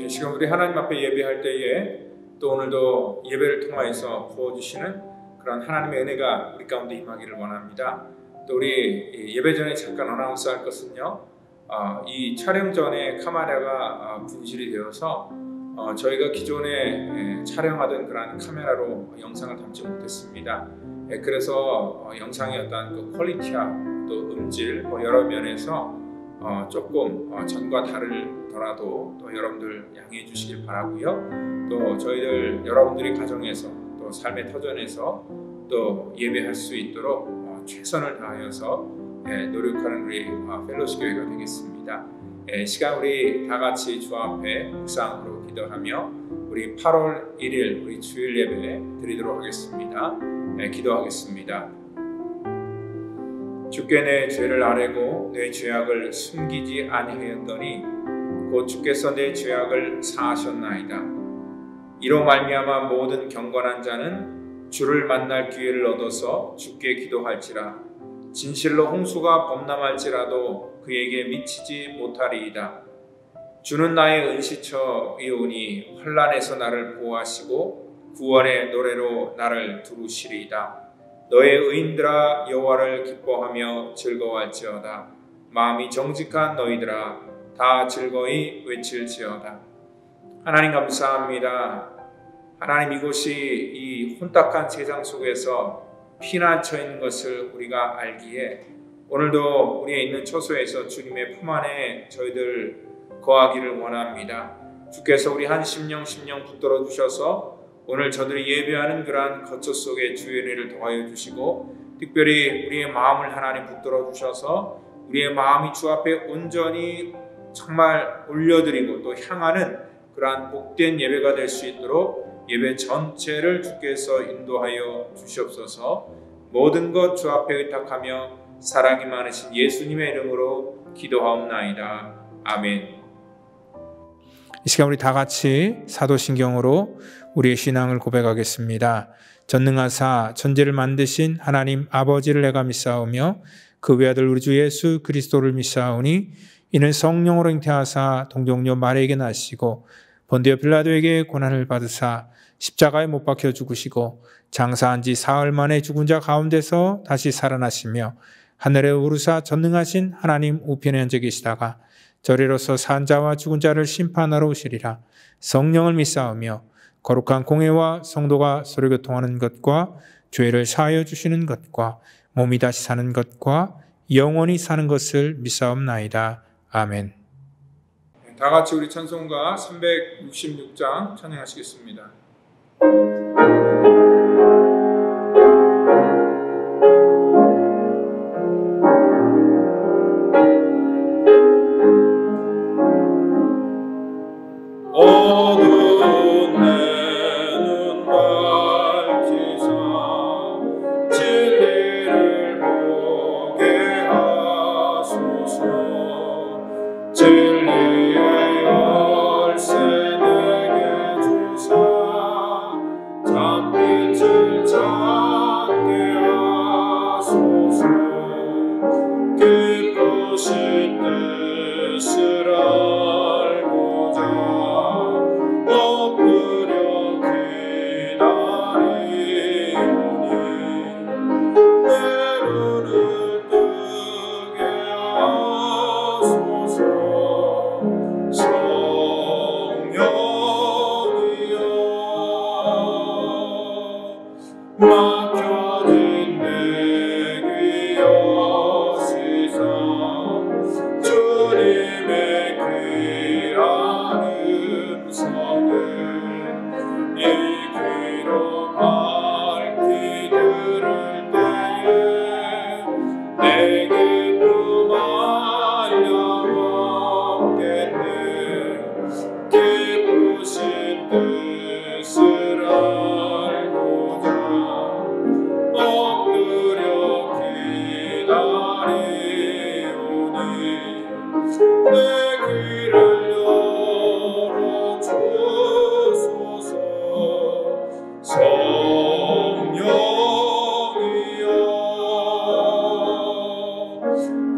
시간 우리 하나님 앞에 예배할 때에 또 오늘도 예배를 통하여서 부어주시는 그런 하나님의 은혜가 우리 가운데 임하기를 원합니다. 또 우리 예배 전에 잠깐 어나운스 할 것은요, 이 촬영 전에 카메라가 분실이 되어서 저희가 기존에 촬영하던 그런 카메라로 영상을 담지 못했습니다. 그래서 영상의 어떤 그 퀄리티와 또 음질 여러 면에서 조금 전과 다르더라도 또 여러분들 양해해 주시길 바라고요. 또 저희들 여러분들이 가정에서 또 삶의 터전에서 또 예배할 수 있도록 최선을 다하여서 노력하는 우리 펠로시 교회가 되겠습니다. 시간 우리 다 같이 주 앞에 묵상으로 기도하며 우리 8월 1일 우리 주일 예배 드리도록 하겠습니다. 기도하겠습니다. 주께 내 죄를 아뢰고 내 죄악을 숨기지 아니하였더니 곧 주께서 내 죄악을 사하셨나이다. 이로 말미암아 모든 경건한 자는 주를 만날 기회를 얻어서 주께 기도할지라. 진실로 홍수가 범람할지라도 그에게 미치지 못하리이다. 주는 나의 은시처이오니 환난에서 나를 보호하시고 구원의 노래로 나를 두루시리이다. 너의 의인들아 여호와를 기뻐하며 즐거워할지어다. 마음이 정직한 너희들아 다 즐거이 외칠지어다. 하나님 감사합니다. 하나님 이곳이 이 혼탁한 세상 속에서 피난처 있는 것을 우리가 알기에 오늘도 우리의 있는 처소에서 주님의 품 안에 저희들 거하기를 원합니다. 주께서 우리 한 심령 붙들어 주셔서 오늘 저들이 예배하는 그러한 거처 속에 주의 은혜를 더하여 주시고 특별히 우리의 마음을 하나님 붙들어 주셔서 우리의 마음이 주 앞에 온전히 정말 올려드리고 또 향하는 그러한 복된 예배가 될 수 있도록 예배 전체를 주께서 인도하여 주시옵소서. 모든 것 주 앞에 의탁하며 사랑이 많으신 예수님의 이름으로 기도하옵나이다. 아멘. 이 시간 우리 다 같이 사도신경으로 우리의 신앙을 고백하겠습니다. 전능하사 천지를 만드신 하나님 아버지를 내가 믿사오며 그 외아들 우리 주 예수 그리스도를 믿사오니 이는 성령으로 잉태하사 동정녀 마리아에게 나시고 본디오 빌라도에게 고난을 받으사 십자가에 못 박혀 죽으시고 장사한 지 사흘 만에 죽은 자 가운데서 다시 살아나시며 하늘에 오르사 전능하신 하나님 우편에 앉아 계시다가 저리로서 산 자와 죽은 자를 심판하러 오시리라. 성령을 믿사오며 거룩한 공회와 성도가 서로 교통하는 것과 죄를 사하여 주시는 것과 몸이 다시 사는 것과 영원히 사는 것을 믿사옵나이다. 아멘. 다 같이 우리 찬송가 366장 찬양하시겠습니다.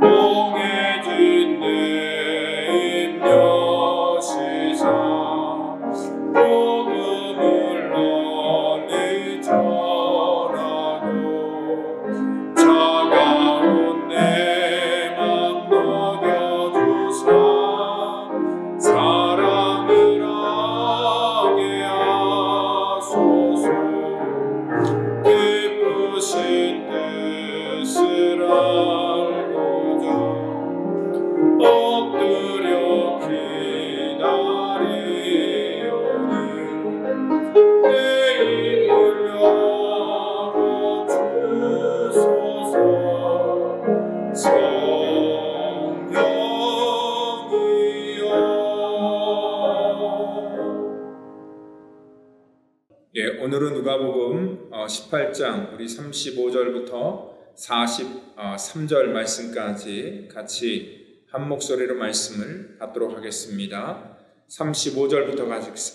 봉해진 내 입녀시사 엎드려 기다리오니 내 입을 열어주소서. 성령이여. 오늘은 누가복음 18장 우리 35절부터 43절 말씀까지 같이 한 목소리로 말씀을 받도록 하겠습니다. 35절부터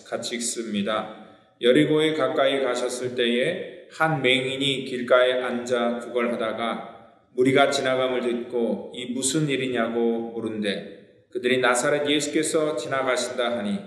같이 읽습니다. 여리고에 가까이 가셨을 때에 한 맹인이 길가에 앉아 구걸하다가 무리가 지나감을 듣고 이 무슨 일이냐고 물은데 그들이 나사렛 예수께서 지나가신다 하니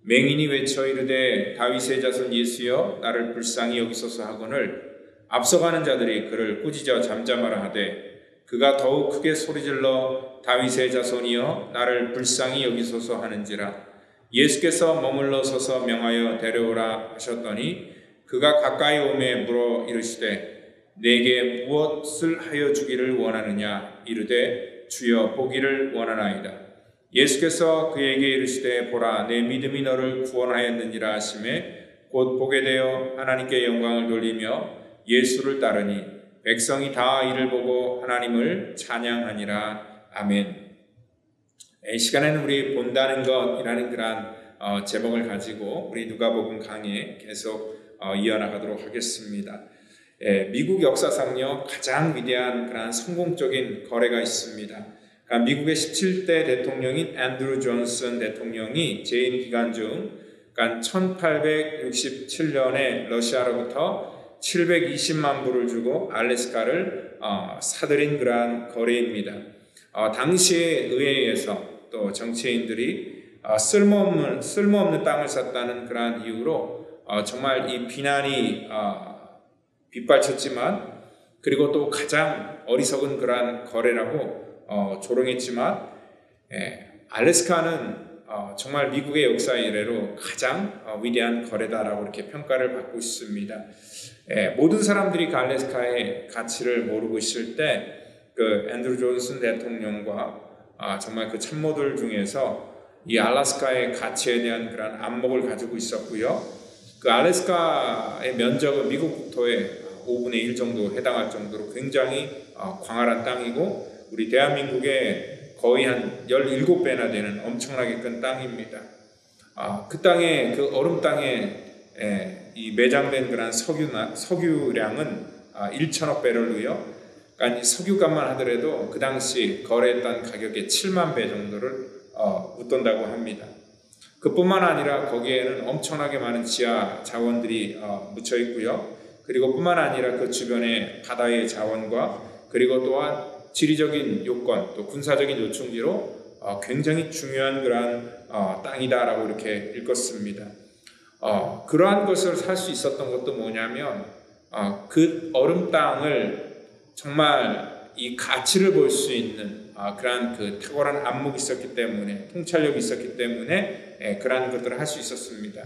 맹인이 외쳐 이르되 다윗의 자손 예수여 나를 불쌍히 여기소서 하거늘 앞서가는 자들이 그를 꾸짖어 잠잠하라 하되 그가 더욱 크게 소리질러 다윗의 자손이여 나를 불쌍히 여기소서 하는지라. 예수께서 머물러 서서 명하여 데려오라 하셨더니 그가 가까이 오매 물어 이르시되 내게 무엇을 하여 주기를 원하느냐. 이르되 주여 보기를 원하나이다. 예수께서 그에게 이르시되 보라 내 믿음이 너를 구원하였느니라 하시매 곧 보게 되어 하나님께 영광을 돌리며 예수를 따르니 백성이 다 이를 보고 하나님을 찬양하니라. 아멘. 이 시간에는 우리 본다는 것이라는 그런 제목을 가지고 우리 누가복음 강의 계속 이어나가도록 하겠습니다. 미국 역사상요 가장 위대한 그런 성공적인 거래가 있습니다. 그러니까 미국의 17대 대통령인 앤드루 존슨 대통령이 재임 기간 중 그러니까 1867년에 러시아로부터 720만 불을 주고 알래스카를 사들인 그러한 거래입니다. 당시의 의회에서 또 정치인들이 쓸모없는 땅을 샀다는 그러한 이유로 정말 이 비난이 빗발쳤지만 그리고 또 가장 어리석은 그러한 거래라고 조롱했지만 알래스카는 정말 미국의 역사 이래로 가장 위대한 거래다라고 이렇게 평가를 받고 있습니다. 모든 사람들이 그 알래스카의 가치를 모르고 있을 때 그 앤드루 존슨 대통령과 정말 그 참모들 중에서 이 알래스카의 가치에 대한 그런 안목을 가지고 있었고요. 그 알래스카의 면적은 미국 국토의 5분의 1 정도 해당할 정도로 굉장히 광활한 땅이고 우리 대한민국의 거의 한 17배나 되는 엄청나게 큰 땅입니다. 그 땅에 그 얼음 땅에 이 매장된 그런 석유량은 1천억 배럴로요. 그러니까 석유값만 하더라도 그 당시 거래했던 가격의 7만 배 정도를 웃돈다고 합니다. 그뿐만 아니라 거기에는 엄청나게 많은 지하 자원들이 묻혀 있고요. 그리고 뿐만 아니라 그 주변에 바다의 자원과 그리고 또한 지리적인 요건 또 군사적인 요충지로 굉장히 중요한 그러한 땅이다라고 이렇게 읽었습니다. 그러한 것을 살 수 있었던 것도 뭐냐면 그 얼음 땅을 정말 이 가치를 볼 수 있는 그러한 그 탁월한 안목이 있었기 때문에 통찰력이 있었기 때문에 그러한 것들을 할 수 있었습니다.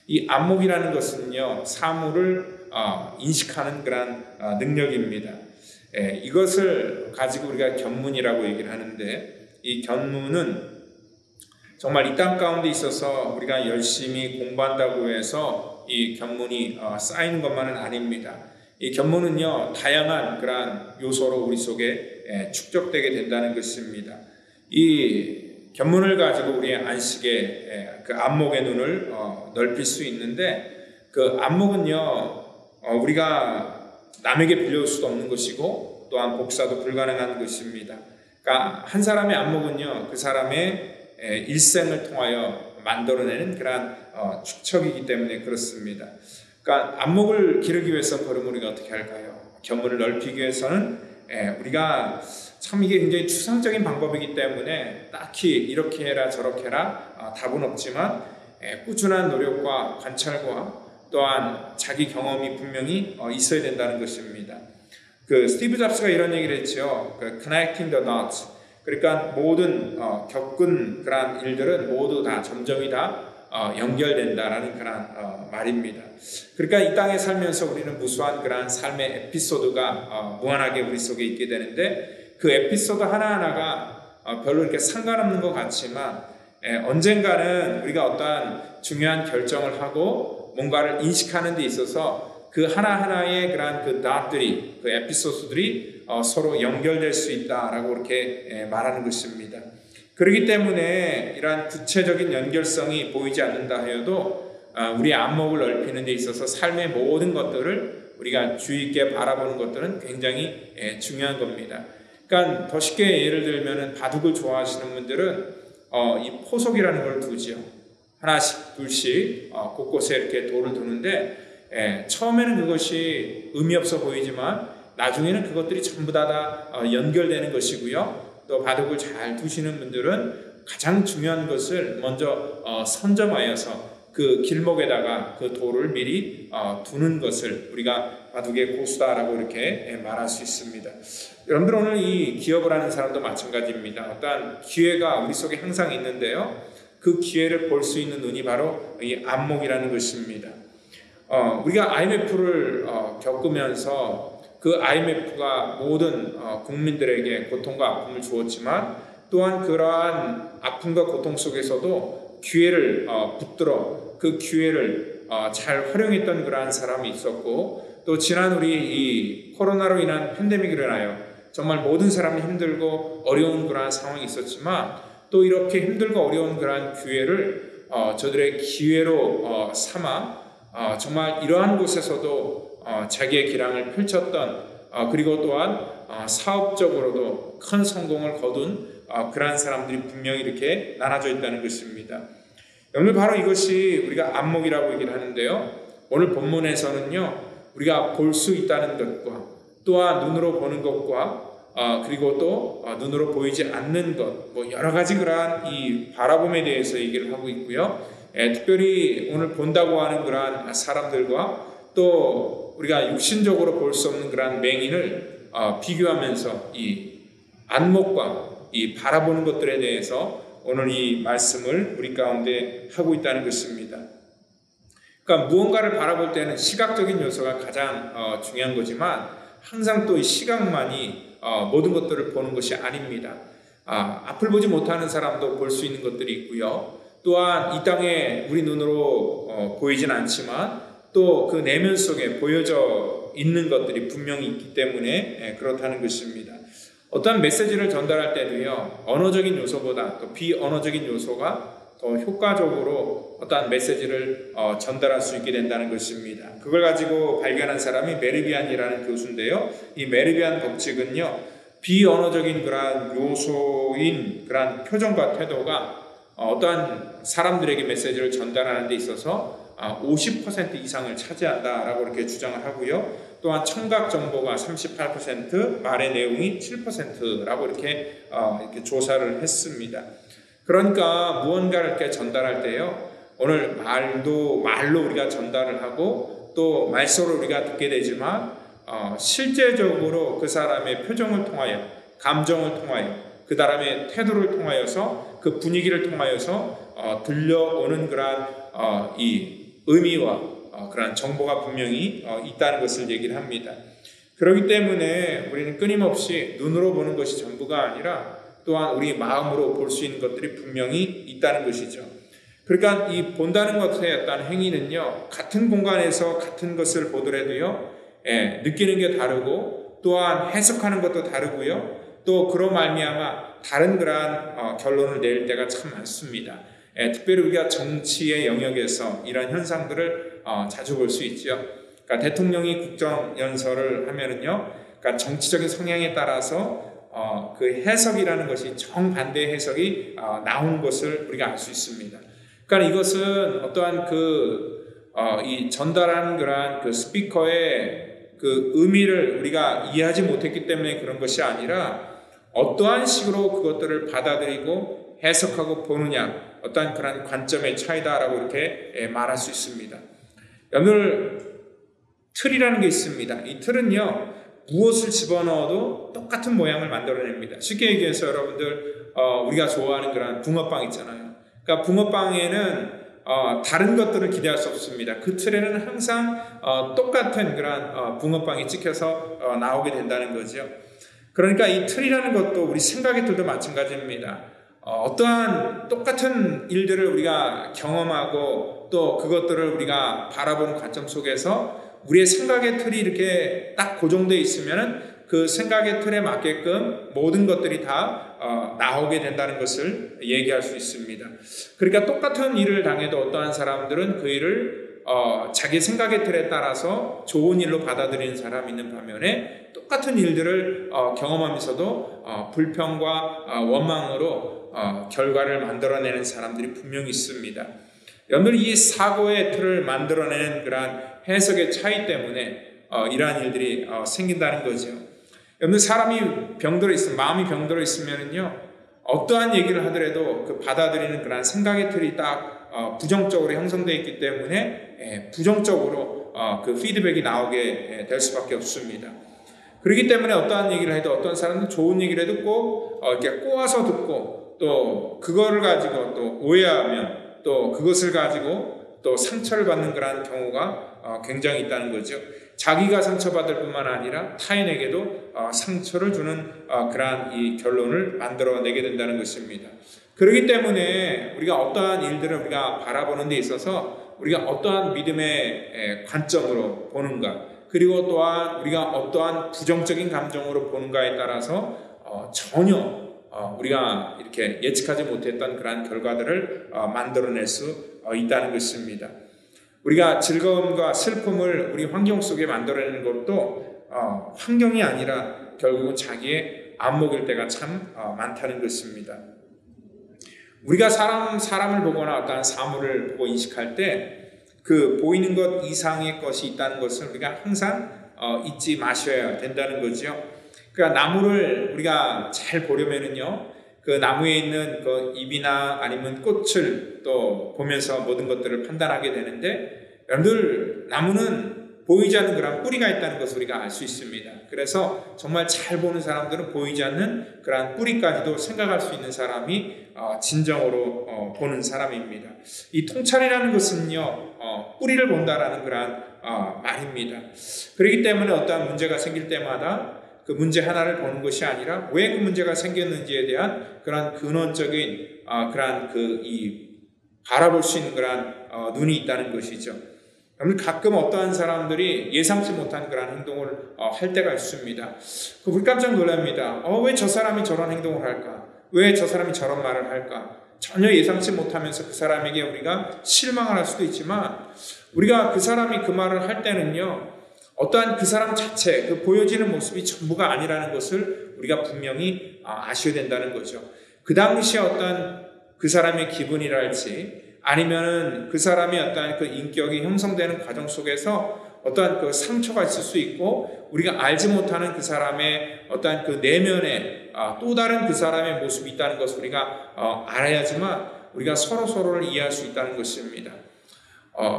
이 안목이라는 것은요 사물을 인식하는 그러한 능력입니다. 이것을 가지고 우리가 견문이라고 얘기를 하는데 이 견문은 정말 이 땅 가운데 있어서 우리가 열심히 공부한다고 해서 이 견문이 쌓이는 것만은 아닙니다. 이 견문은요 다양한 그러한 요소로 우리 속에 축적되게 된다는 것입니다. 이 견문을 가지고 우리의 안식의 그 안목의 눈을 넓힐 수 있는데 그 안목은요 우리가 남에게 빌려올 수도 없는 것이고 또한 복사도 불가능한 것입니다. 그러니까 한 사람의 안목은요 그 사람의 일생을 통하여 만들어내는 그러한 축척이기 때문에 그렇습니다. 그러니까 안목을 기르기 위해서 그럼 우리가 어떻게 할까요? 견문을 넓히기 위해서는 우리가 참 이게 굉장히 추상적인 방법이기 때문에 딱히 이렇게 해라 저렇게 해라 답은 없지만 꾸준한 노력과 관찰과 또한 자기 경험이 분명히 있어야 된다는 것입니다. 그 스티브 잡스가 이런 얘기를 했죠. 그 connecting the dots. 그러니까 모든 겪은 그러한 일들은 모두 다 점점이 다 연결된다라는 그런 말입니다. 그러니까 이 땅에 살면서 우리는 무수한 그러한 삶의 에피소드가 무한하게 우리 속에 있게 되는데 그 에피소드 하나하나가 별로 이렇게 상관없는 것 같지만 언젠가는 우리가 어떠한 중요한 결정을 하고 뭔가를 인식하는 데 있어서 그 하나하나의 그런 그 닷들이, 그 에피소드들이 서로 연결될 수 있다라고 이렇게 말하는 것입니다. 그렇기 때문에 이러한 구체적인 연결성이 보이지 않는다 해도 우리의 안목을 넓히는 데 있어서 삶의 모든 것들을 우리가 주의 있게 바라보는 것들은 굉장히 중요한 겁니다. 그러니까 더 쉽게 예를 들면 바둑을 좋아하시는 분들은 이 포석이라는 걸 두지요. 하나씩 둘씩 곳곳에 이렇게 돌을 두는데 처음에는 그것이 의미 없어 보이지만 나중에는 그것들이 전부 다 연결되는 것이고요. 또 바둑을 잘 두시는 분들은 가장 중요한 것을 먼저 선점하여서 그 길목에다가 그 돌을 미리 두는 것을 우리가 바둑의 고수다라고 이렇게 말할 수 있습니다. 여러분들 오늘 이 기업을 하는 사람도 마찬가지입니다. 어떠한 기회가 우리 속에 항상 있는데요. 그 기회를 볼 수 있는 눈이 바로 이 안목이라는 것입니다. 우리가 IMF를 겪으면서 그 IMF가 모든 국민들에게 고통과 아픔을 주었지만 또한 그러한 아픔과 고통 속에서도 기회를 붙들어 그 기회를 잘 활용했던 그러한 사람이 있었고 또 지난 우리 이 코로나로 인한 팬데믹으로 인하여 정말 모든 사람이 힘들고 어려운 그러한 상황이 있었지만 또 이렇게 힘들고 어려운 그러한 기회를 저들의 기회로 삼아 정말 이러한 곳에서도 자기의 기량을 펼쳤던 그리고 또한 사업적으로도 큰 성공을 거둔 그러한 사람들이 분명히 이렇게 나눠져 있다는 것입니다. 오늘 바로 이것이 우리가 안목이라고 얘기를 하는데요. 오늘 본문에서는요. 우리가 볼 수 있다는 것과 또한 눈으로 보는 것과 그리고 또 눈으로 보이지 않는 것, 뭐 여러 가지 그러한 이 바라봄에 대해서 얘기를 하고 있고요. 특별히 오늘 본다고 하는 그러한 사람들과 또 우리가 육신적으로 볼 수 없는 그러한 맹인을 비교하면서 이 안목과 이 바라보는 것들에 대해서 오늘 이 말씀을 우리 가운데 하고 있다는 것입니다. 그러니까 무언가를 바라볼 때는 시각적인 요소가 가장 중요한 거지만 항상 또 이 시각만이 모든 것들을 보는 것이 아닙니다. 앞을 보지 못하는 사람도 볼 수 있는 것들이 있고요. 또한 이 땅에 우리 눈으로 보이진 않지만 또 그 내면 속에 보여져 있는 것들이 분명히 있기 때문에 그렇다는 것입니다. 어떠한 메시지를 전달할 때도요. 언어적인 요소보다 또 비언어적인 요소가 더 효과적으로 어떠한 메시지를 전달할 수 있게 된다는 것입니다. 그걸 가지고 발견한 사람이 메르비안이라는 교수인데요. 이 메르비안 법칙은요. 비언어적인 그러한 요소인 그러한 표정과 태도가 어떠한 사람들에게 메시지를 전달하는 데 있어서 50% 이상을 차지한다라고 이렇게 주장을 하고요. 또한 청각 정보가 38%, 말의 내용이 7%라고 이렇게 조사를 했습니다. 그러니까 무언가를 이렇게 전달할 때요. 오늘 말로 우리가 전달을 하고 또 말소로 우리가 듣게 되지만 실제적으로 그 사람의 표정을 통하여, 감정을 통하여, 그 사람의 태도를 통하여서 그 분위기를 통하여서 들려오는 그러한 이 의미와 그러한 정보가 분명히 있다는 것을 얘기를 합니다. 그렇기 때문에 우리는 끊임없이 눈으로 보는 것이 전부가 아니라 또한 우리 마음으로 볼 수 있는 것들이 분명히 있다는 것이죠. 그러니까 이 본다는 것의 어떤 행위는요. 같은 공간에서 같은 것을 보더라도요. 느끼는 게 다르고 또한 해석하는 것도 다르고요. 또 그로 말미암아 다른 그러한 결론을 내릴 때가 참 많습니다. 특별히 우리가 정치의 영역에서 이런 현상들을 자주 볼 수 있죠. 그러니까 대통령이 국정연설을 하면은요, 그러니까 정치적인 성향에 따라서 그 해석이라는 것이 정반대의 해석이 나오는 것을 우리가 알 수 있습니다. 그러니까 이것은 어떠한 이 전달하는 그러한 그 스피커의 그 의미를 우리가 이해하지 못했기 때문에 그런 것이 아니라 어떠한 식으로 그것들을 받아들이고 해석하고 보느냐, 어떠한 그런 관점의 차이다라고 이렇게 말할 수 있습니다. 오늘 틀이라는 게 있습니다. 이 틀은요, 무엇을 집어넣어도 똑같은 모양을 만들어냅니다. 쉽게 얘기해서 여러분들, 우리가 좋아하는 그런 붕어빵 있잖아요. 그러니까 붕어빵에는 다른 것들을 기대할 수 없습니다. 그 틀에는 항상 똑같은 그런 붕어빵이 찍혀서 나오게 된다는 거죠. 그러니까 이 틀이라는 것도 우리 생각의 틀도 마찬가지입니다. 어떠한 똑같은 일들을 우리가 경험하고 또 그것들을 우리가 바라보는 관점 속에서 우리의 생각의 틀이 이렇게 딱 고정되어 있으면은 그 생각의 틀에 맞게끔 모든 것들이 다 나오게 된다는 것을 얘기할 수 있습니다. 그러니까 똑같은 일을 당해도 어떠한 사람들은 그 일을 자기 생각의 틀에 따라서 좋은 일로 받아들이는 사람이 있는 반면에 똑같은 일들을 경험하면서도 불평과 원망으로 결과를 만들어내는 사람들이 분명히 있습니다. 여러분들 이 사고의 틀을 만들어내는 그러한 해석의 차이 때문에 이러한 일들이 생긴다는 거죠. 여러분들 사람이 병들어 있으면, 마음이 병들어 있으면은요, 어떠한 얘기를 하더라도 그 받아들이는 그러한 생각의 틀이 딱 부정적으로 형성되어 있기 때문에 부정적으로 그 피드백이 나오게 될 수밖에 없습니다. 그렇기 때문에 어떠한 얘기를 해도 어떤 사람은 좋은 얘기를 해도 꼭 이렇게 꼬아서 듣고 또 그거를 가지고 또 오해하면 또 그것을 가지고 또 상처를 받는 그러한 경우가 굉장히 있다는 거죠. 자기가 상처받을 뿐만 아니라 타인에게도 상처를 주는 그러한 이 결론을 만들어내게 된다는 것입니다. 그렇기 때문에 우리가 어떠한 일들을 우리가 바라보는 데 있어서 우리가 어떠한 믿음의 관점으로 보는가, 그리고 또한 우리가 어떠한 부정적인 감정으로 보는가에 따라서 전혀 우리가 이렇게 예측하지 못했던 그러한 결과들을 만들어낼 수 있다는 것입니다. 우리가 즐거움과 슬픔을 우리 환경 속에 만들어내는 것도 환경이 아니라 결국은 자기의 안목일 때가 참 많다는 것입니다. 우리가 사람을 보거나 어떠한 사물을 보고 인식할 때 그 보이는 것 이상의 것이 있다는 것을 우리가 항상 잊지 마셔야 된다는 거죠. 그러니까 나무를 우리가 잘 보려면은요, 그 나무에 있는 그 잎이나 아니면 꽃을 또 보면서 모든 것들을 판단하게 되는데, 여러분들 나무는 보이지 않는 그런 뿌리가 있다는 것을 우리가 알 수 있습니다. 그래서 정말 잘 보는 사람들은 보이지 않는 그런 뿌리까지도 생각할 수 있는 사람이 진정으로 보는 사람입니다. 이 통찰이라는 것은요, 뿌리를 본다라는 그런 말입니다. 그렇기 때문에 어떠한 문제가 생길 때마다 그 문제 하나를 보는 것이 아니라 왜 그 문제가 생겼는지에 대한 그런 근원적인 그런 바라볼 수 있는 그런 눈이 있다는 것이죠. 가끔 어떠한 사람들이 예상치 못한 그런 행동을 할 때가 있습니다. 우리 깜짝 놀랍니다. 왜 저 사람이 저런 행동을 할까? 왜 저 사람이 저런 말을 할까? 전혀 예상치 못하면서 그 사람에게 우리가 실망을 할 수도 있지만, 우리가 그 사람이 그 말을 할 때는요, 어떠한 그 사람 자체, 그 보여지는 모습이 전부가 아니라는 것을 우리가 분명히 아셔야 된다는 거죠. 그 당시에 어떠한 그 사람의 기분이랄지, 아니면은 그 사람이 어떠한 그 인격이 형성되는 과정 속에서 어떠한 그 상처가 있을 수 있고, 우리가 알지 못하는 그 사람의 어떠한 그 내면에 또 다른 그 사람의 모습이 있다는 것을 우리가 알아야지만 우리가 서로를 이해할 수 있다는 것입니다.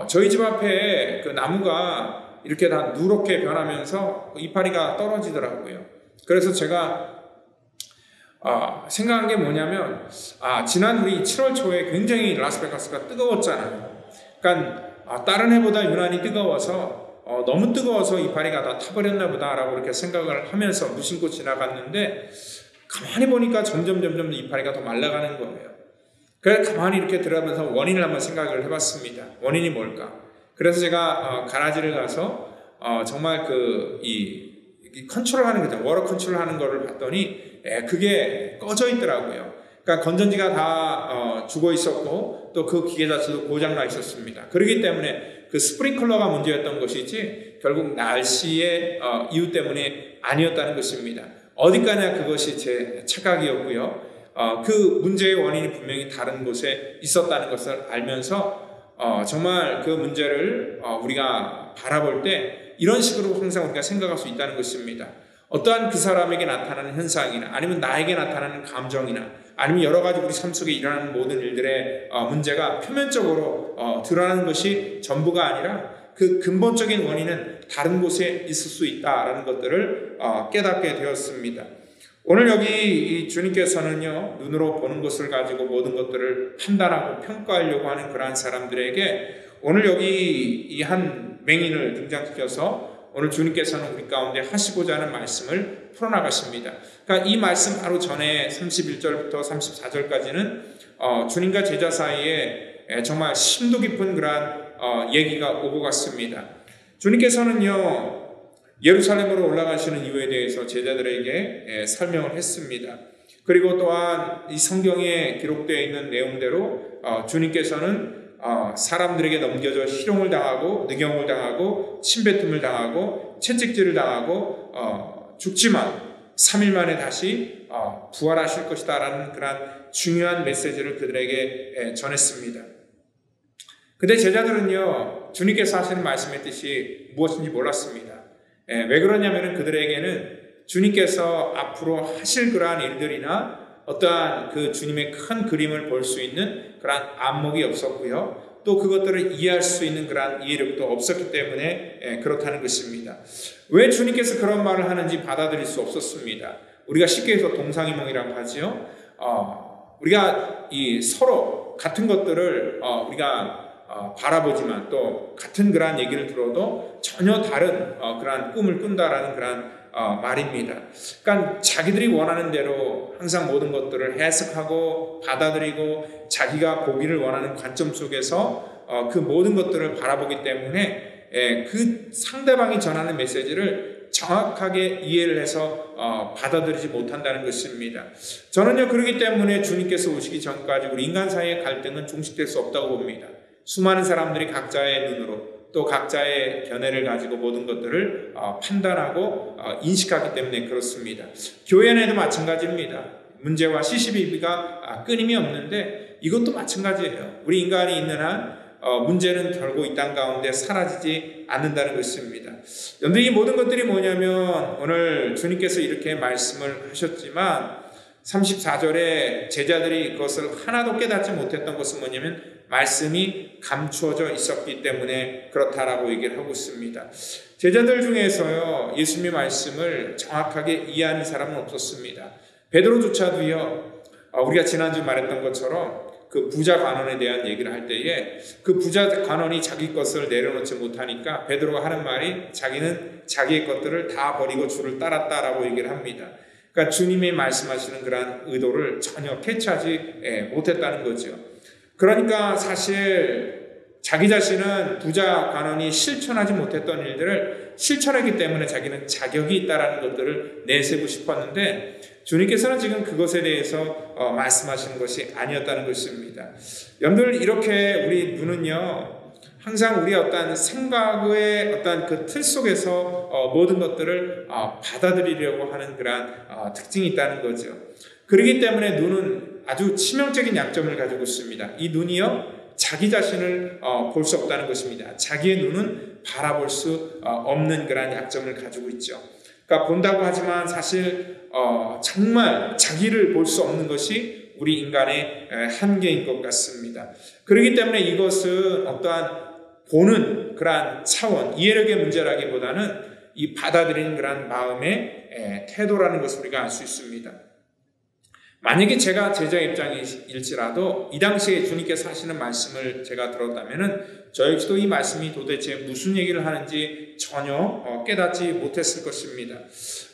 저희 집 앞에 그 나무가 이렇게 다 누렇게 변하면서 이파리가 떨어지더라고요. 그래서 제가 생각한 게 뭐냐면, 지난 우리 7월 초에 굉장히 라스베가스가 뜨거웠잖아요. 그러니까 다른 해보다 유난히 뜨거워서 너무 뜨거워서 이파리가 다 타버렸나 보다라고 이렇게 생각을 하면서 무심코 지나갔는데, 가만히 보니까 점점 이파리가 더 말라가는 거예요. 그래서 가만히 이렇게 들어가면서 원인을 한번 생각을 해봤습니다. 원인이 뭘까? 그래서 제가 가라지를 가서 정말 컨트롤하는 거죠. 워터 컨트롤하는 거를 봤더니 그게 꺼져 있더라고요. 그러니까 건전지가 다 죽어 있었고 또 그 기계 자체도 고장나 있었습니다. 그렇기 때문에 그 스프링클러가 문제였던 것이지 결국 날씨의 이유 때문에 아니었다는 것입니다. 어디까지나 그것이 제 착각이었고요. 그 문제의 원인이 분명히 다른 곳에 있었다는 것을 알면서 정말 그 문제를 우리가 바라볼 때 이런 식으로 항상 우리가 생각할 수 있다는 것입니다. 어떠한 그 사람에게 나타나는 현상이나 아니면 나에게 나타나는 감정이나 아니면 여러 가지 우리 삶 속에 일어나는 모든 일들의 문제가 표면적으로 드러나는 것이 전부가 아니라 그 근본적인 원인은 다른 곳에 있을 수 있다라는 것들을 깨닫게 되었습니다. 오늘 여기 주님께서는요, 눈으로 보는 것을 가지고 모든 것들을 판단하고 평가하려고 하는 그러한 사람들에게 오늘 여기 이 한 맹인을 등장시켜서 오늘 주님께서는 우리 가운데 하시고자 하는 말씀을 풀어나가십니다. 그러니까 이 말씀 바로 전에 31절부터 34절까지는 주님과 제자 사이에 정말 심도 깊은 그러한 얘기가 오고 갔습니다. 주님께서는요, 예루살렘으로 올라가시는 이유에 대해서 제자들에게 설명을 했습니다. 그리고 또한 이 성경에 기록되어 있는 내용대로 주님께서는 사람들에게 넘겨져 희롱을 당하고 능욕을 당하고 침뱉음을 당하고 채찍질을 당하고 죽지만 3일 만에 다시 부활하실 것이다 라는 그런 중요한 메시지를 그들에게 전했습니다. 근데 제자들은요, 주님께서 하시는 말씀의 뜻이 무엇인지 몰랐습니다. 왜 그러냐면 그들에게는 주님께서 앞으로 하실 그러한 일들이나 어떠한 그 주님의 큰 그림을 볼 수 있는 그러한 안목이 없었고요. 또 그것들을 이해할 수 있는 그러한 이해력도 없었기 때문에 그렇다는 것입니다. 왜 주님께서 그런 말을 하는지 받아들일 수 없었습니다. 우리가 쉽게 해서 동상이몽이라고 하지요. 우리가 이 서로 같은 것들을 우리가 바라보지만 또 같은 그러한 얘기를 들어도 전혀 다른 그러한 꿈을 꾼다라는 그러한 말입니다. 그러니까 자기들이 원하는 대로 항상 모든 것들을 해석하고 받아들이고 자기가 보기를 원하는 관점 속에서 그 모든 것들을 바라보기 때문에 그 상대방이 전하는 메시지를 정확하게 이해를 해서 받아들이지 못한다는 것입니다. 저는요, 그렇기 때문에 주님께서 오시기 전까지 우리 인간 사이의 갈등은 종식될 수 없다고 봅니다. 수많은 사람들이 각자의 눈으로 또 각자의 견해를 가지고 모든 것들을 판단하고 인식하기 때문에 그렇습니다. 교회 내도 마찬가지입니다. 문제와 시시비비가 끊임이 없는데 이것도 마찬가지예요. 우리 인간이 있는 한 문제는 결국 이 땅 가운데 사라지지 않는다는 것입니다. 여러분들 이 모든 것들이 뭐냐면 오늘 주님께서 이렇게 말씀을 하셨지만 34절에 제자들이 그것을 하나도 깨닫지 못했던 것은 뭐냐면 말씀이 감추어져 있었기 때문에 그렇다라고 얘기를 하고 있습니다. 제자들 중에서요, 예수님의 말씀을 정확하게 이해하는 사람은 없었습니다. 베드로조차도요, 우리가 지난주 말했던 것처럼 그 부자 관원에 대한 얘기를 할 때에 그 부자 관원이 자기 것을 내려놓지 못하니까 베드로가 하는 말이 자기는 자기의 것들을 다 버리고 주를 따랐다라고 얘기를 합니다. 그러니까 주님이 말씀하시는 그러한 의도를 전혀 캐치하지 못했다는 거죠. 그러니까 사실 자기 자신은 부자 관원이 실천하지 못했던 일들을 실천하기 때문에 자기는 자격이 있다라는 것들을 내세우고 싶었는데 주님께서는 지금 그것에 대해서 말씀하시는 것이 아니었다는 것입니다. 여러분들 이렇게 우리 눈은요, 항상 우리의 어떤 생각의 어떤 그 틀 속에서 모든 것들을 받아들이려고 하는 그러한 특징이 있다는 거죠. 그렇기 때문에 눈은 아주 치명적인 약점을 가지고 있습니다. 이 눈이요, 자기 자신을 볼 수 없다는 것입니다. 자기의 눈은 바라볼 수 없는 그러한 약점을 가지고 있죠. 그러니까 본다고 하지만 사실 정말 자기를 볼 수 없는 것이 우리 인간의 한계인 것 같습니다. 그렇기 때문에 이것은 어떠한 보는 그러한 차원, 이해력의 문제라기보다는 이 받아들이는 그러한 마음의 태도라는 것을 우리가 알 수 있습니다. 만약에 제가 제자 입장일지라도 이 당시에 주님께서 하시는 말씀을 제가 들었다면은 저 역시도 이 말씀이 도대체 무슨 얘기를 하는지 전혀 깨닫지 못했을 것입니다.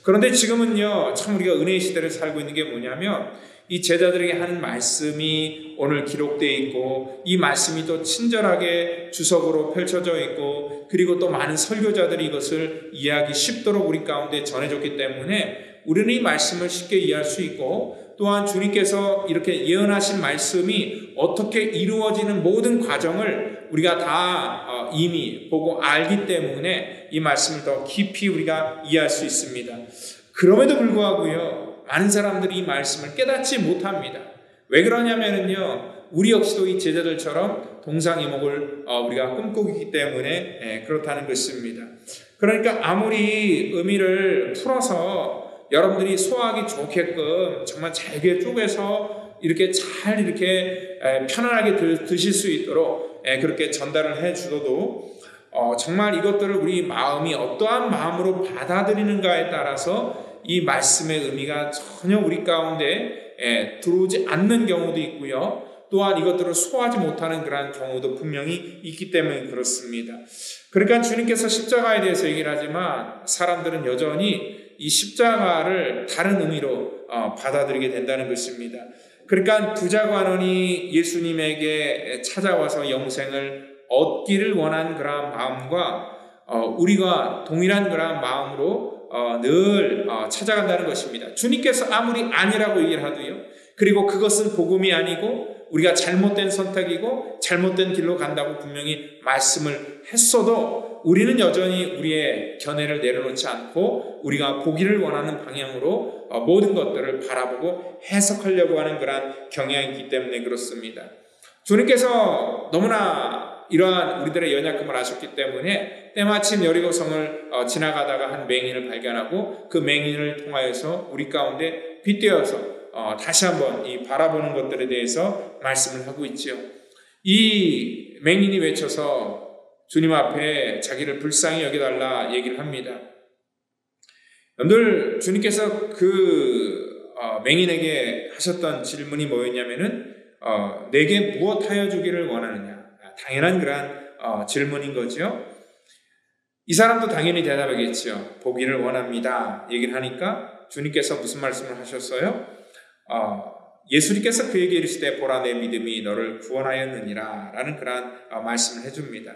그런데 지금은요, 참 우리가 은혜의 시대를 살고 있는 게 뭐냐면 이 제자들에게 하는 말씀이 오늘 기록되어 있고 이 말씀이 또 친절하게 주석으로 펼쳐져 있고 그리고 또 많은 설교자들이 이것을 이해하기 쉽도록 우리 가운데 전해졌기 때문에 우리는 이 말씀을 쉽게 이해할 수 있고 또한 주님께서 이렇게 예언하신 말씀이 어떻게 이루어지는 모든 과정을 우리가 다 이미 보고 알기 때문에 이 말씀을 더 깊이 우리가 이해할 수 있습니다. 그럼에도 불구하고요, 많은 사람들이 이 말씀을 깨닫지 못합니다. 왜 그러냐면요, 우리 역시도 이 제자들처럼 동상이몽을 우리가 꿈꾸고 있기 때문에 그렇다는 것입니다. 그러니까 아무리 의미를 풀어서 여러분들이 소화하기 좋게끔 정말 잘게 쪼개서 이렇게 잘 이렇게 편안하게 드실 수 있도록 그렇게 전달을 해 주어도 정말 이것들을 우리 마음이 어떠한 마음으로 받아들이는가에 따라서 이 말씀의 의미가 전혀 우리 가운데 들어오지 않는 경우도 있고요. 또한 이것들을 소화하지 못하는 그러한 경우도 분명히 있기 때문에 그렇습니다. 그러니까 주님께서 십자가에 대해서 얘기를 하지만 사람들은 여전히 이 십자가를 다른 의미로 받아들이게 된다는 것입니다. 그러니까 부자 관원이 예수님에게 찾아와서 영생을 얻기를 원한 그러한 마음과 우리가 동일한 그러한 마음으로 늘 찾아간다는 것입니다. 주님께서 아무리 아니라고 얘기를 하도요. 그리고 그것은 복음이 아니고 우리가 잘못된 선택이고 잘못된 길로 간다고 분명히 말씀을 했어도 우리는 여전히 우리의 견해를 내려놓지 않고 우리가 보기를 원하는 방향으로 모든 것들을 바라보고 해석하려고 하는 그러한 경향이 있기 때문에 그렇습니다. 주님께서 너무나 이러한 우리들의 연약함을 아셨기 때문에 때마침 여리고성을 지나가다가 한 맹인을 발견하고 그 맹인을 통하여서 우리 가운데 빗대어서 다시 한번 이 바라보는 것들에 대해서 말씀을 하고 있지요. 이 맹인이 외쳐서 주님 앞에 자기를 불쌍히 여겨달라 얘기를 합니다. 여러분들 주님께서 그 맹인에게 하셨던 질문이 뭐였냐면은 내게 무엇하여 주기를 원하느냐. 당연한 그러한 질문인 거죠. 이 사람도 당연히 대답하겠죠. 보기를 원합니다. 얘기를 하니까 주님께서 무슨 말씀을 하셨어요? 예수님께서 그에게 이르시되 보라 내 믿음이 너를 구원하였느니라 라는 그러한 말씀을 해줍니다.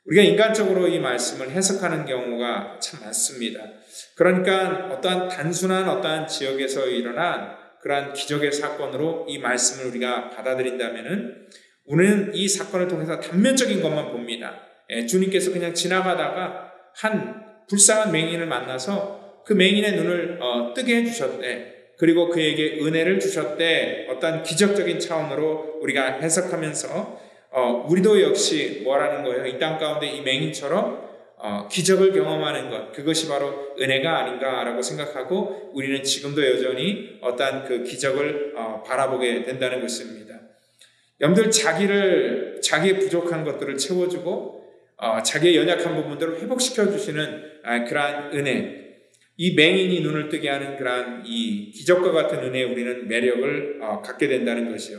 우리가 인간적으로 이 말씀을 해석하는 경우가 참 많습니다. 그러니까 어떠한 단순한 어떠한 지역에서 일어난 그러한 기적의 사건으로 이 말씀을 우리가 받아들인다면은 우리는 이 사건을 통해서 단면적인 것만 봅니다. 주님께서 그냥 지나가다가 한 불쌍한 맹인을 만나서 그 맹인의 눈을 뜨게 해주셨대. 그리고 그에게 은혜를 주셨대. 어떤 기적적인 차원으로 우리가 해석하면서 우리도 역시 뭐라는 거예요? 이 땅 가운데 이 맹인처럼 기적을 경험하는 것, 그것이 바로 은혜가 아닌가라고 생각하고 우리는 지금도 여전히 어떠한 그 기적을 바라보게 된다는 것입니다. 여러분들 자기의 부족한 것들을 채워주고 자기의 연약한 부분들을 회복시켜 주시는 그러한 은혜, 이 맹인이 눈을 뜨게 하는 그러한 이 기적과 같은 은혜에 우리는 매력을 갖게 된다는 것이요.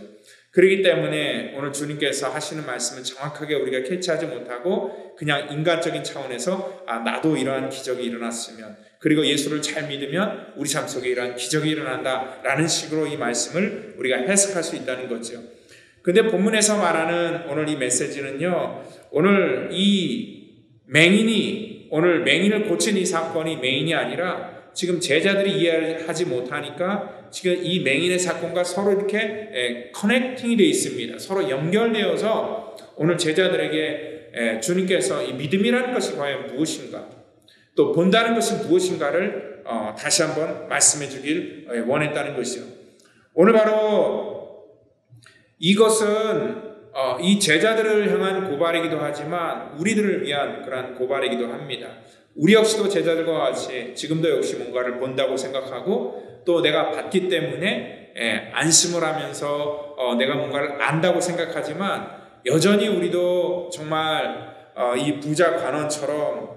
그렇기 때문에 오늘 주님께서 하시는 말씀은 정확하게 우리가 캐치하지 못하고 그냥 인간적인 차원에서 나도 이러한 기적이 일어났으면, 그리고 예수를 잘 믿으면 우리 삶 속에 이러한 기적이 일어난다라는 식으로 이 말씀을 우리가 해석할 수 있다는 거죠. 근데 본문에서 말하는 오늘 이 메시지는요, 오늘 맹인을 고친 이 사건이 맹인이 아니라 지금 제자들이 이해하지 못하니까 지금 이 맹인의 사건과 서로 이렇게 커넥팅이 되어 있습니다. 서로 연결되어서 오늘 제자들에게 주님께서 이 믿음이라는 것이 과연 무엇인가, 또 본다는 것이 무엇인가를 다시 한번 말씀해 주길 원했다는 것이요. 오늘 바로 이것은 이 제자들을 향한 고발이기도 하지만 우리들을 위한 그러한 고발이기도 합니다. 우리 역시도 제자들과 같이 지금도 역시 뭔가를 본다고 생각하고 또 내가 봤기 때문에 안심을 하면서 내가 뭔가를 안다고 생각하지만 여전히 우리도 정말 이 부자 관원처럼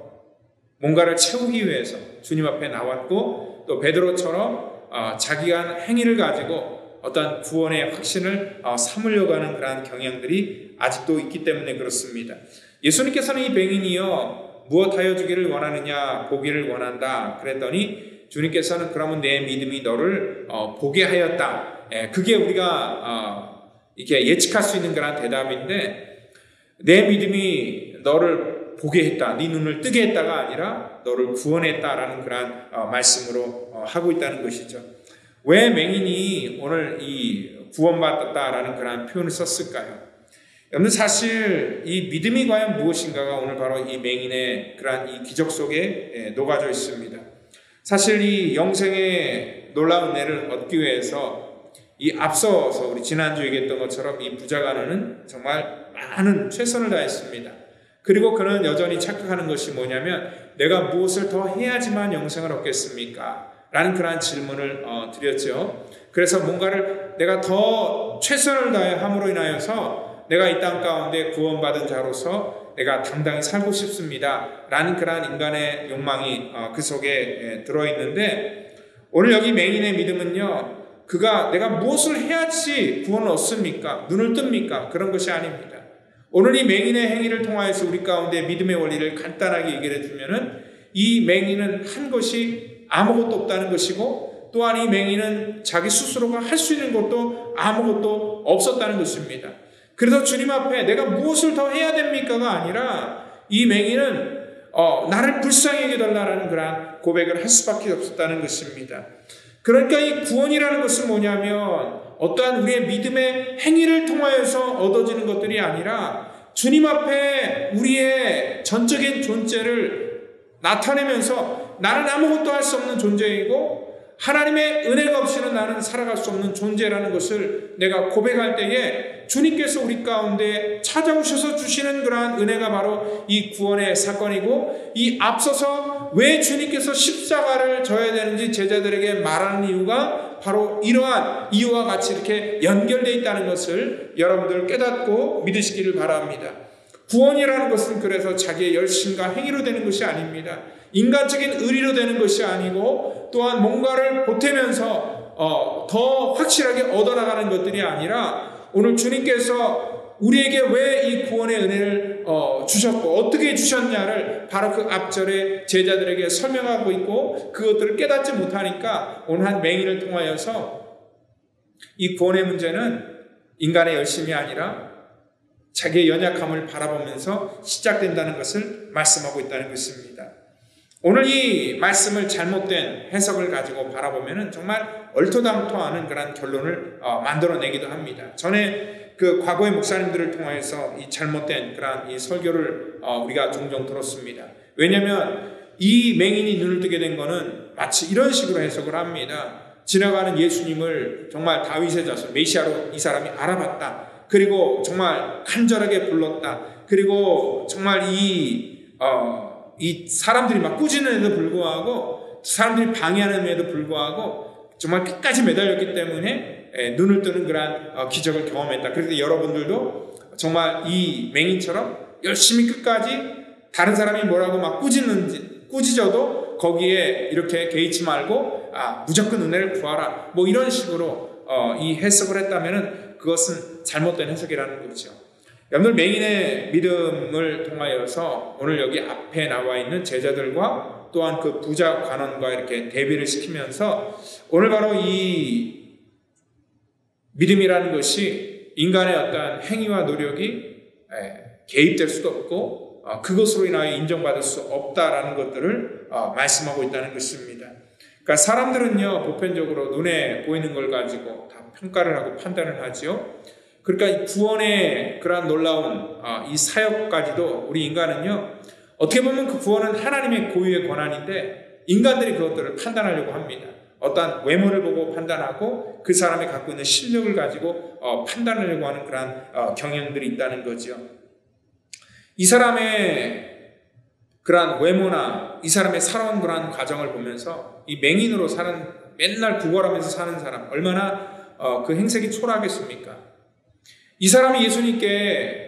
뭔가를 채우기 위해서 주님 앞에 나왔고 또 베드로처럼 자기가 한 행위를 가지고 어떤 구원의 확신을 삼으려고 하는 그러한 경향들이 아직도 있기 때문에 그렇습니다. 예수님께서는 이 맹인이요 무엇하여 주기를 원하느냐, 보기를 원한다 그랬더니 주님께서는 그러면 내 믿음이 너를 보게 하였다. 그게 우리가 이렇게 예측할 수 있는 그런 대답인데, 내 믿음이 너를 보게 했다, 네 눈을 뜨게 했다가 아니라 너를 구원했다라는 그런 말씀으로 하고 있다는 것이죠. 왜 맹인이 오늘 이 구원받았다라는 그런 표현을 썼을까요? 여러분, 사실 이 믿음이 과연 무엇인가가 오늘 바로 이 맹인의 그러한 이 기적 속에 녹아져 있습니다. 사실 이 영생의 놀라운 은혜를 얻기 위해서 이 앞서서 우리 지난주 얘기했던 것처럼 이 부자 관원은 정말 많은 최선을 다했습니다. 그리고 그는 여전히 착각하는 것이 뭐냐면 내가 무엇을 더 해야지만 영생을 얻겠습니까? 라는 그러한 질문을 드렸죠. 그래서 뭔가를 내가 더 최선을 다해 함으로 인하여서 내가 이 땅 가운데 구원받은 자로서 내가 당당히 살고 싶습니다. 라는 그러한 인간의 욕망이 그 속에 들어있는데, 오늘 여기 맹인의 믿음은요, 그가 내가 무엇을 해야지 구원을 얻습니까? 눈을 뜹니까? 그런 것이 아닙니다. 오늘 이 맹인의 행위를 통하여서 우리 가운데 믿음의 원리를 간단하게 얘기를 해주면은 이 맹인은 한 것이 아무것도 없다는 것이고 또한 이 맹인은 자기 스스로가 할 수 있는 것도 아무것도 없었다는 것입니다. 그래서 주님 앞에 내가 무엇을 더 해야 됩니까가 아니라 이 맹인은 나를 불쌍히 여겨달라는 그러한 고백을 할 수밖에 없었다는 것입니다. 그러니까 이 구원이라는 것은 뭐냐면 어떠한 우리의 믿음의 행위를 통하여서 얻어지는 것들이 아니라 주님 앞에 우리의 전적인 존재를 나타내면서 나는 아무것도 할 수 없는 존재이고 하나님의 은혜가 없이는 나는 살아갈 수 없는 존재라는 것을 내가 고백할 때에 주님께서 우리 가운데 찾아오셔서 주시는 그러한 은혜가 바로 이 구원의 사건이고 이 앞서서 왜 주님께서 십자가를 져야 되는지 제자들에게 말하는 이유가 바로 이러한 이유와 같이 이렇게 연결되어 있다는 것을 여러분들 깨닫고 믿으시기를 바랍니다. 구원이라는 것은 그래서 자기의 열심과 행위로 되는 것이 아닙니다. 인간적인 의리로 되는 것이 아니고 또한 뭔가를 보태면서 더 확실하게 얻어나가는 것들이 아니라 오늘 주님께서 우리에게 왜 이 구원의 은혜를 주셨고 어떻게 주셨냐를 바로 그 앞절에 제자들에게 설명하고 있고 그것들을 깨닫지 못하니까 오늘 한 맹인을 통하여서 이 구원의 문제는 인간의 열심이 아니라 자기의 연약함을 바라보면서 시작된다는 것을 말씀하고 있다는 것입니다. 오늘 이 말씀을 잘못된 해석을 가지고 바라보면 정말 얼토당토하는 그런 결론을 만들어내기도 합니다. 전에 그 과거의 목사님들을 통해서 이 잘못된 그런 이 설교를 우리가 종종 들었습니다. 왜냐하면 이 맹인이 눈을 뜨게 된 것은 마치 이런 식으로 해석을 합니다. 지나가는 예수님을 정말 다윗의 자손 메시아로 이 사람이 알아봤다. 그리고 정말 간절하게 불렀다. 그리고 정말 이 사람들이 막 꾸짖는데도 불구하고 사람들이 방해하는데도 불구하고 정말 끝까지 매달렸기 때문에 눈을 뜨는 그러한 기적을 경험했다. 그래서 여러분들도 정말 이 맹인처럼 열심히 끝까지 다른 사람이 뭐라고 막 꾸짖어도 거기에 이렇게 개의치 말고 무조건 은혜를 구하라. 뭐 이런 식으로 이 해석을 했다면은 그것은 잘못된 해석이라는 거죠. 여러분들 맹인의 믿음을 통하여서 오늘 여기 앞에 나와 있는 제자들과 또한 그 부자 관원과 이렇게 대비를 시키면서 오늘 바로 이 믿음이라는 것이 인간의 어떤 행위와 노력이 개입될 수도 없고 그것으로 인하여 인정받을 수 없다라는 것들을 말씀하고 있다는 것입니다. 그러니까 사람들은요 보편적으로 눈에 보이는 걸 가지고 다 평가를 하고 판단을 하죠. 그러니까 이 구원의 그러한 놀라운 이 사역까지도 우리 인간은요 어떻게 보면 그 구원은 하나님의 고유의 권한인데 인간들이 그것들을 판단하려고 합니다. 어떠한 외모를 보고 판단하고 그 사람이 갖고 있는 실력을 가지고 판단하려고 하는 그러한 경향들이 있다는 거죠. 이 사람의 그러한 외모나 이 사람의 살아온 그러한 과정을 보면서 이 맹인으로 사는 맨날 구걸하면서 사는 사람 얼마나 그 행색이 초라하겠습니까? 이 사람이 예수님께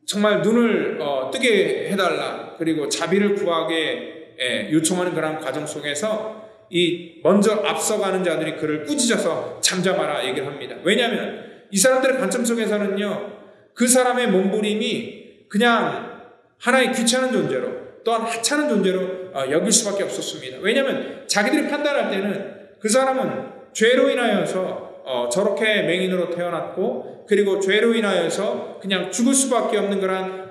정말 눈을 뜨게 해달라 그리고 자비를 구하게 요청하는 그런 과정 속에서 이 먼저 앞서가는 자들이 그를 꾸짖어서 잠잠하라 얘기를 합니다. 왜냐하면 이 사람들의 관점 속에서는요 그 사람의 몸부림이 그냥 하나의 귀찮은 존재로 또한 하찮은 존재로 여길 수밖에 없었습니다. 왜냐하면 자기들이 판단할 때는 그 사람은 죄로 인하여서 저렇게 맹인으로 태어났고 그리고 죄로 인하여서 그냥 죽을 수밖에 없는 그런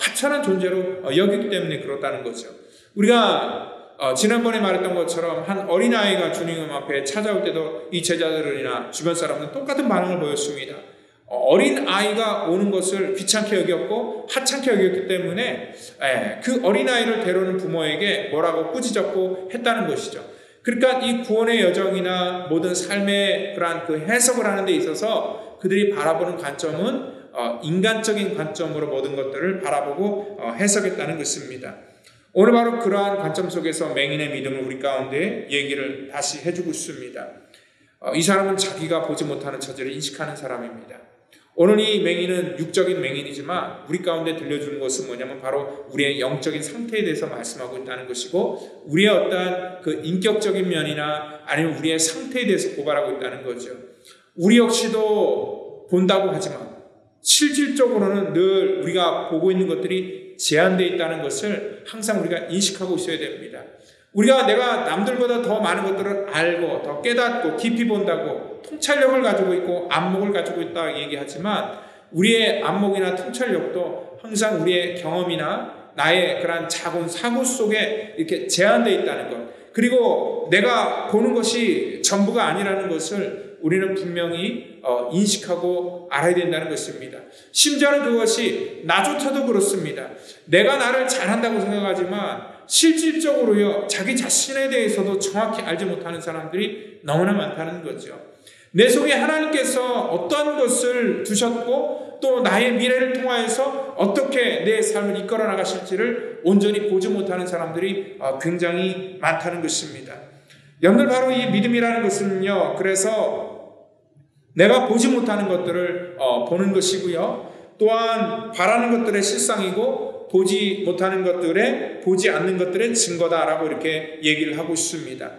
하찮은 존재로 여기기 때문에 그렇다는 거죠. 우리가 지난번에 말했던 것처럼 한 어린아이가 주님 앞에 찾아올 때도 이 제자들이나 주변 사람들은 똑같은 반응을 보였습니다. 어린아이가 오는 것을 귀찮게 여겼고 하찮게 여겼기 때문에 그 어린아이를 데려오는 부모에게 뭐라고 꾸짖었고 했다는 것이죠. 그러니까 이 구원의 여정이나 모든 삶의 그러한 그 해석을 하는 데 있어서 그들이 바라보는 관점은 인간적인 관점으로 모든 것들을 바라보고 해석했다는 것입니다. 오늘 바로 그러한 관점 속에서 맹인의 믿음을 우리 가운데 얘기를 다시 해주고 있습니다. 이 사람은 자기가 보지 못하는 처지를 인식하는 사람입니다. 오늘 이 맹인은 육적인 맹인이지만 우리 가운데 들려주는 것은 뭐냐면 바로 우리의 영적인 상태에 대해서 말씀하고 있다는 것이고, 우리의 어떠한 그 인격적인 면이나 아니면 우리의 상태에 대해서 고발하고 있다는 거죠. 우리 역시도 본다고 하지만 실질적으로는 늘 우리가 보고 있는 것들이 제한되어 있다는 것을 항상 우리가 인식하고 있어야 됩니다. 우리가 내가 남들보다 더 많은 것들을 알고 더 깨닫고 깊이 본다고 통찰력을 가지고 있고 안목을 가지고 있다 얘기하지만, 우리의 안목이나 통찰력도 항상 우리의 경험이나 나의 그런 작은 사고 속에 이렇게 제한되어 있다는 것, 그리고 내가 보는 것이 전부가 아니라는 것을 우리는 분명히 인식하고 알아야 된다는 것입니다. 심지어는 그것이 나조차도 그렇습니다. 내가 나를 잘한다고 생각하지만 실질적으로요, 자기 자신에 대해서도 정확히 알지 못하는 사람들이 너무나 많다는 거죠. 내 속에 하나님께서 어떤 것을 두셨고 또 나의 미래를 통하여서 어떻게 내 삶을 이끌어 나가실지를 온전히 보지 못하는 사람들이 굉장히 많다는 것입니다. 여러분들, 바로 이 믿음이라는 것은요, 그래서 내가 보지 못하는 것들을 보는 것이고요, 또한 바라는 것들의 실상이고 보지 못하는 것들의, 보지 않는 것들의 증거다라고 이렇게 얘기를 하고 있습니다.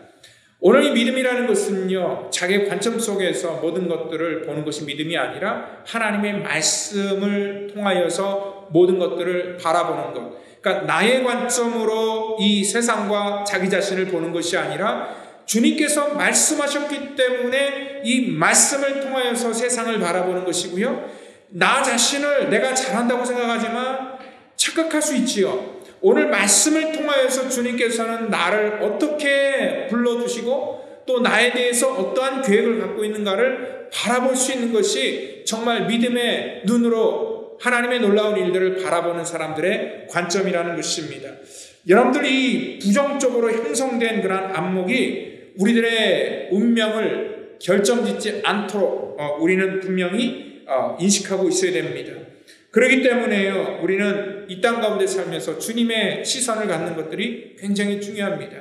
오늘 이 믿음이라는 것은요, 자기의 관점 속에서 모든 것들을 보는 것이 믿음이 아니라 하나님의 말씀을 통하여서 모든 것들을 바라보는 것. 그러니까 나의 관점으로 이 세상과 자기 자신을 보는 것이 아니라 주님께서 말씀하셨기 때문에 이 말씀을 통하여서 세상을 바라보는 것이고요, 나 자신을 내가 잘한다고 생각하지만 착각할 수 있지요. 오늘 말씀을 통하여서 주님께서는 나를 어떻게 불러주시고 또 나에 대해서 어떠한 계획을 갖고 있는가를 바라볼 수 있는 것이 정말 믿음의 눈으로 하나님의 놀라운 일들을 바라보는 사람들의 관점이라는 것입니다. 여러분들이 부정적으로 형성된 그런 안목이 우리들의 운명을 결정짓지 않도록 우리는 분명히 인식하고 있어야 됩니다. 그렇기 때문에요, 우리는 이 땅 가운데 살면서 주님의 시선을 갖는 것들이 굉장히 중요합니다.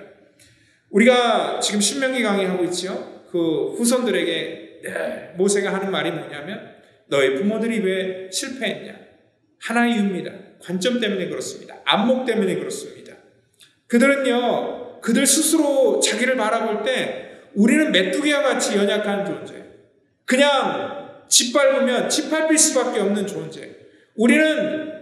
우리가 지금 신명기 강의하고 있죠. 그 후손들에게 모세가 하는 말이 뭐냐면, 너의 부모들이 왜 실패했냐? 하나의 이유입니다. 관점 때문에 그렇습니다. 안목 때문에 그렇습니다. 그들은요, 그들 스스로 자기를 바라볼 때 우리는 메뚜기와 같이 연약한 존재, 그냥 짓밟으면 짓밟힐 수밖에 없는 존재, 우리는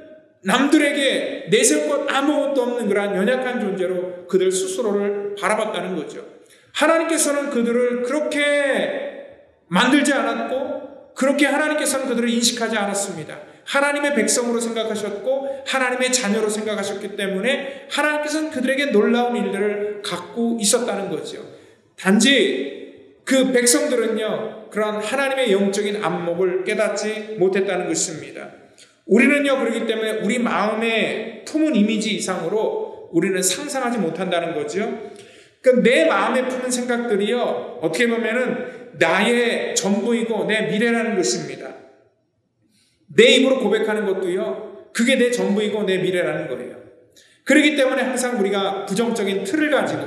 남들에게 내세울 것 아무것도 없는 그러한 연약한 존재로 그들 스스로를 바라봤다는 거죠. 하나님께서는 그들을 그렇게 만들지 않았고 그렇게 하나님께서는 그들을 인식하지 않았습니다. 하나님의 백성으로 생각하셨고 하나님의 자녀로 생각하셨기 때문에 하나님께서는 그들에게 놀라운 일들을 갖고 있었다는 거죠. 단지 그 백성들은요, 그런 하나님의 영적인 안목을 깨닫지 못했다는 것입니다. 우리는요, 그렇기 때문에 우리 마음에 품은 이미지 이상으로 우리는 상상하지 못한다는 거죠. 그러니까 내 마음에 품은 생각들이요, 어떻게 보면은 나의 전부이고 내 미래라는 것입니다. 내 입으로 고백하는 것도요, 그게 내 전부이고 내 미래라는 거예요. 그렇기 때문에 항상 우리가 부정적인 틀을 가지고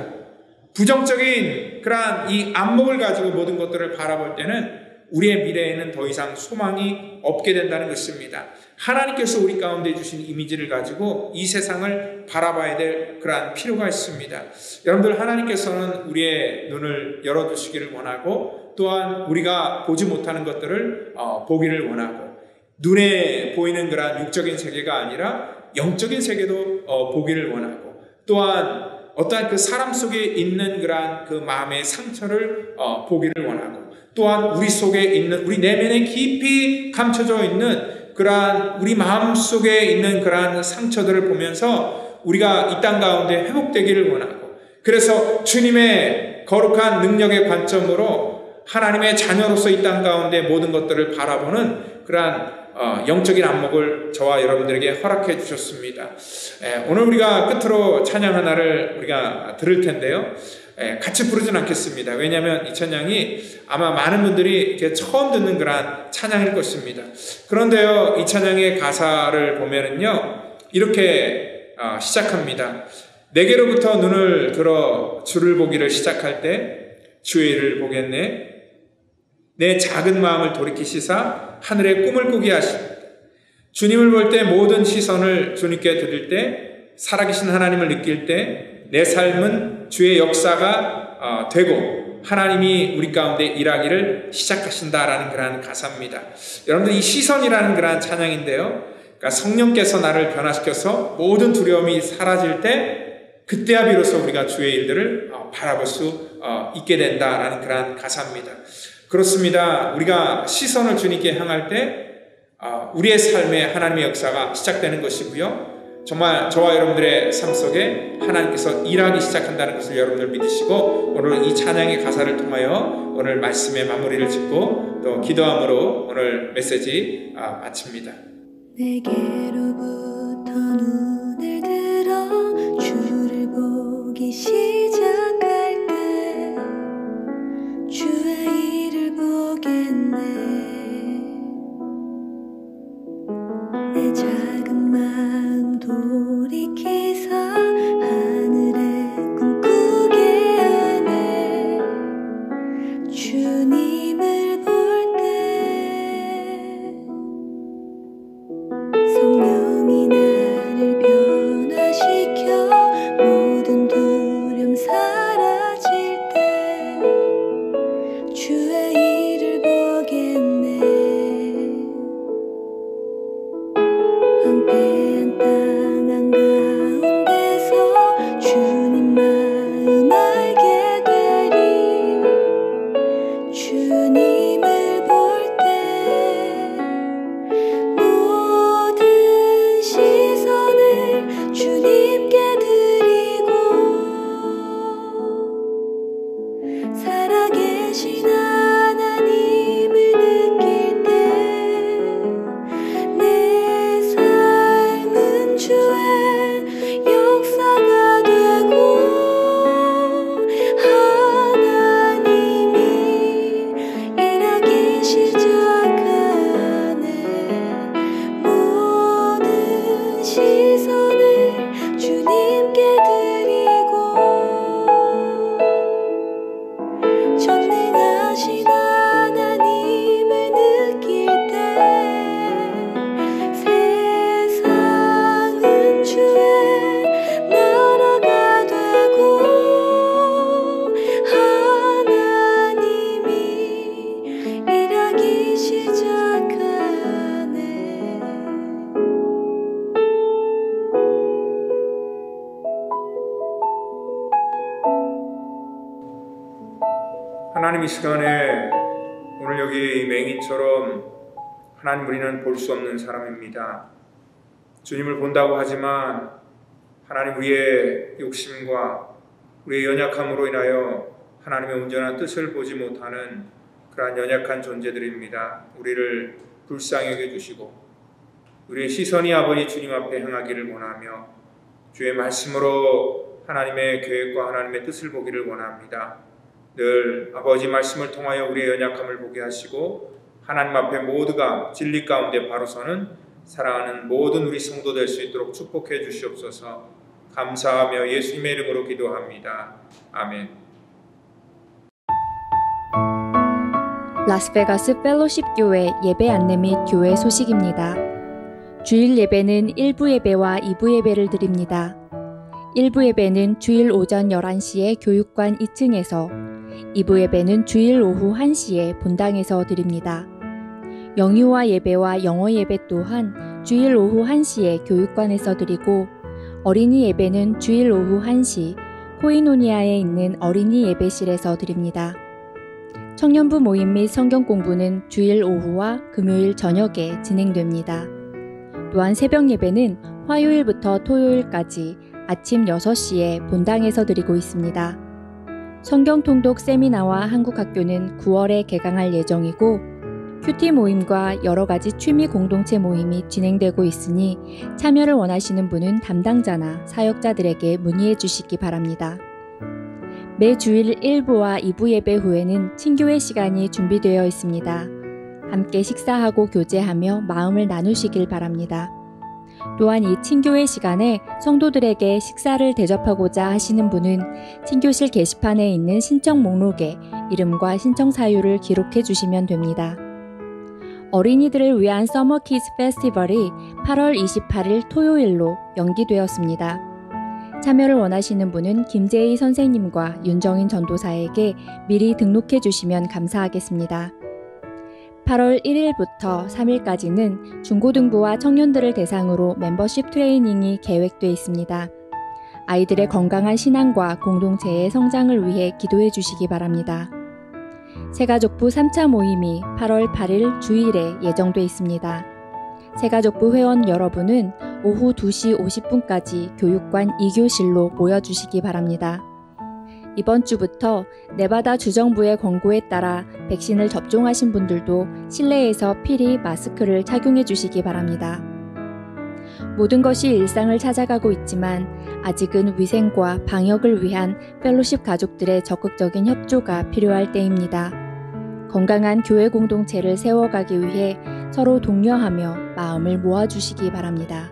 부정적인 그러한 이 안목을 가지고 모든 것들을 바라볼 때는 우리의 미래에는 더 이상 소망이 없게 된다는 것입니다. 하나님께서 우리 가운데 주신 이미지를 가지고 이 세상을 바라봐야 될 그러한 필요가 있습니다. 여러분들, 하나님께서는 우리의 눈을 열어주시기를 원하고 또한 우리가 보지 못하는 것들을 보기를 원하고, 눈에 보이는 그러한 육적인 세계가 아니라 영적인 세계도 보기를 원하고, 또한 어떠한 그 사람 속에 있는 그러한 그 마음의 상처를 보기를 원하고, 또한 우리 속에 있는, 우리 내면에 깊이 감춰져 있는 그러한 우리 마음 속에 있는 그러한 상처들을 보면서 우리가 이 땅 가운데 회복되기를 원하고, 그래서 주님의 거룩한 능력의 관점으로 하나님의 자녀로서 이 땅 가운데 모든 것들을 바라보는 그러한 영적인 안목을 저와 여러분들에게 허락해 주셨습니다. 오늘 우리가 끝으로 찬양 하나를 우리가 들을 텐데요, 같이 부르진 않겠습니다. 왜냐하면 이 찬양이 아마 많은 분들이 이렇게 처음 듣는 그런 찬양일 것입니다. 그런데요, 이 찬양의 가사를 보면은요, 이렇게 시작합니다. 내게로부터 눈을 들어 주를 보기를 시작할 때 주의 일을 보겠네. 내 작은 마음을 돌이키시사 하늘의 꿈을 꾸게 하십니다. 주님을 볼 때 모든 시선을 주님께 드릴 때 살아계신 하나님을 느낄 때 내 삶은 주의 역사가 되고 하나님이 우리 가운데 일하기를 시작하신다라는 그러한 가사입니다. 여러분들 이 시선이라는 그러한 찬양인데요. 그러니까 성령께서 나를 변화시켜서 모든 두려움이 사라질 때 그때야 비로소 우리가 주의 일들을 바라볼 수 있게 된다라는 그러한 가사입니다. 그렇습니다. 우리가 시선을 주님께 향할 때 우리의 삶에 하나님의 역사가 시작되는 것이고요. 정말 저와 여러분들의 삶 속에 하나님께서 일하기 시작한다는 것을 여러분들 믿으시고 오늘 이 찬양의 가사를 통하여 오늘 말씀의 마무리를 짓고 또 기도함으로 오늘 메시지 마칩니다. 내게로부터 눈을 들어 주를 보기 시작할 때 주의 일을 보겠네. 내 작은 마음 돌이키사 하늘에 꿈꾸게 하네. 주님을 볼 때 성령이 나를 변화시켜 모든 두려움 사라질 때 주의 일을 보겠네. 황폐한 땅 한가운데서 주님 마음 알게 되리. 주님을 볼 때 모든 시선을 주님께 드리고 살아계신 하나님을 느낄 때 내 삶은 주의 역사가 되고 하나님이 일하기 시작하네. 모든 시선을 주님께 드리고 전능하신 하나님을 느낄 때 세상은 주의 나라가 되고 하나님이 일하기 시작하네. 하나님 이 시간에 오늘 여기 이 맹인처럼 하나님 우리는 볼 수 없는 사람입니다. 주님을 본다고 하지만 하나님 우리의 욕심과 우리의 연약함으로 인하여 하나님의 온전한 뜻을 보지 못하는 그러한 연약한 존재들입니다. 우리를 불쌍히 여겨주시고 우리의 시선이 아버지 주님 앞에 향하기를 원하며 주의 말씀으로 하나님의 계획과 하나님의 뜻을 보기를 원합니다. 늘 아버지 말씀을 통하여 우리의 연약함을 보게 하시고 하나님 앞에 모두가 진리 가운데 바로 서는 사랑하는 모든 우리 성도 될 수 있도록 축복해 주시옵소서. 감사하며 예수님의 이름으로 기도합니다. 아멘. 라스베가스 펠로십 교회 예배 안내 및 교회 소식입니다. 주일 예배는 1부 예배와 2부 예배를 드립니다. 1부 예배는 주일 오전 11시에 교육관 2층에서 2부 예배는 주일 오후 1시에 본당에서 드립니다. 영유아 예배와 영어 예배 또한 주일 오후 1시에 교육관에서 드리고 어린이 예배는 주일 오후 1시 코이노니아에 있는 어린이 예배실에서 드립니다. 청년부 모임 및 성경 공부는 주일 오후와 금요일 저녁에 진행됩니다. 또한 새벽 예배는 화요일부터 토요일까지 아침 6시에 본당에서 드리고 있습니다. 성경 통독 세미나와 한국학교는 9월에 개강할 예정이고 큐티 모임과 여러가지 취미 공동체 모임이 진행되고 있으니 참여를 원하시는 분은 담당자나 사역자들에게 문의해 주시기 바랍니다. 매 주일 1부와 2부 예배 후에는 친교회 시간이 준비되어 있습니다. 함께 식사하고 교제하며 마음을 나누시길 바랍니다. 또한 이 친교회 시간에 성도들에게 식사를 대접하고자 하시는 분은 친교실 게시판에 있는 신청 목록에 이름과 신청 사유를 기록해 주시면 됩니다. 어린이들을 위한 서머 키즈 페스티벌이 8월 28일 토요일로 연기되었습니다. 참여를 원하시는 분은 김재희 선생님과 윤정인 전도사에게 미리 등록해 주시면 감사하겠습니다. 8월 1일부터 3일까지는 중고등부와 청년들을 대상으로 멤버십 트레이닝이 계획돼 있습니다. 아이들의 건강한 신앙과 공동체의 성장을 위해 기도해 주시기 바랍니다. 새가족부 3차 모임이 8월 8일 주일에 예정돼 있습니다. 새가족부 회원 여러분은 오후 2시 50분까지 교육관 2교실로 모여주시기 바랍니다. 이번 주부터 네바다 주정부의 권고에 따라 백신을 접종하신 분들도 실내에서 필히 마스크를 착용해 주시기 바랍니다. 모든 것이 일상을 찾아가고 있지만 아직은 위생과 방역을 위한 펠로십 가족들의 적극적인 협조가 필요할 때입니다. 건강한 교회 공동체를 세워가기 위해 서로 독려하며 마음을 모아주시기 바랍니다.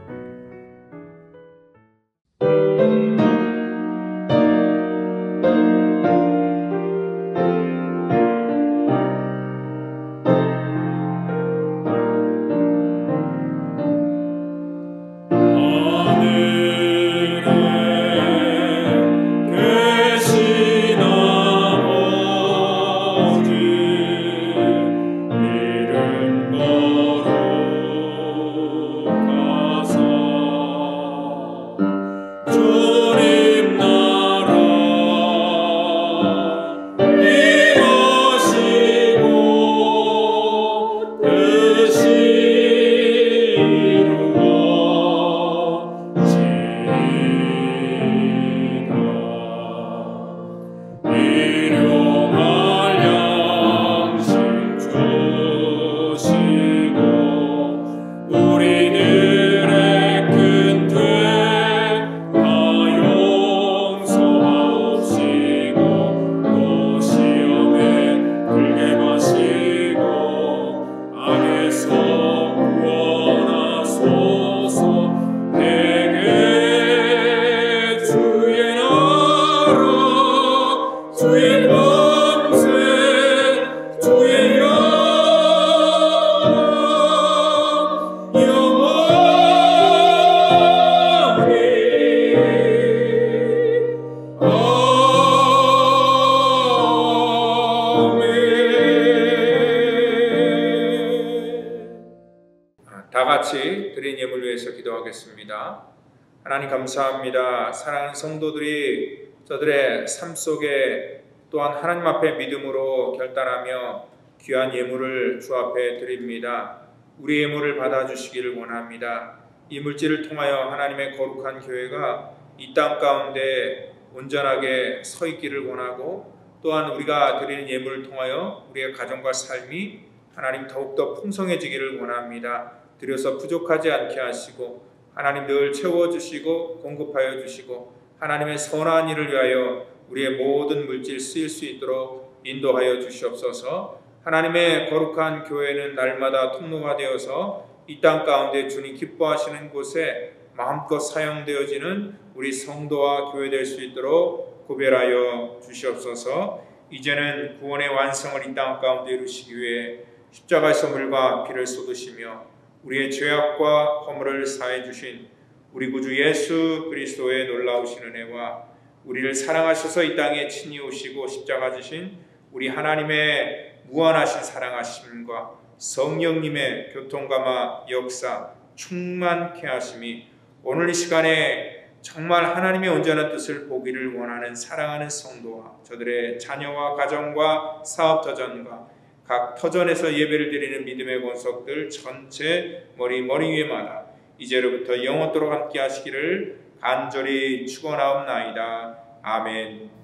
다 같이 드린 예물 위해서 기도하겠습니다. 하나님 감사합니다. 사랑하는 성도들이 저들의 삶 속에 또한 하나님 앞에 믿음으로 결단하며 귀한 예물을 주 앞에 드립니다. 우리 예물을 받아주시기를 원합니다. 이 물질을 통하여 하나님의 거룩한 교회가 이 땅 가운데 온전하게 서 있기를 원하고, 또한 우리가 드리는 예물을 통하여 우리의 가정과 삶이 하나님 더욱더 풍성해지기를 원합니다. 드려서 부족하지 않게 하시고 하나님 늘 채워주시고 공급하여 주시고 하나님의 선한 일을 위하여 우리의 모든 물질 쓰일 수 있도록 인도하여 주시옵소서. 하나님의 거룩한 교회는 날마다 통로가 되어서 이 땅 가운데 주님 기뻐하시는 곳에 마음껏 사용되어지는 우리 성도와 교회 될 수 있도록 구별하여 주시옵소서. 이제는 구원의 완성을 이 땅 가운데 이루시기 위해 십자가에서 물과 피를 쏟으시며 우리의 죄악과 허물을 사해 주신 우리 구주 예수 그리스도의 놀라우신 은혜와 우리를 사랑하셔서 이 땅에 친히 오시고 십자가 지신 우리 하나님의 무한하신 사랑하심과 성령님의 교통감화 역사 충만케 하심이 오늘 이 시간에 정말 하나님의 온전한 뜻을 보기를 원하는 사랑하는 성도와 저들의 자녀와 가정과 사업 터전과 각 터전에서 예배를 드리는 믿음의 권속들 전체 머리 위에마다 이제로부터 영원토록 함께 하시기를 간절히 축원하옵나이다. 아멘.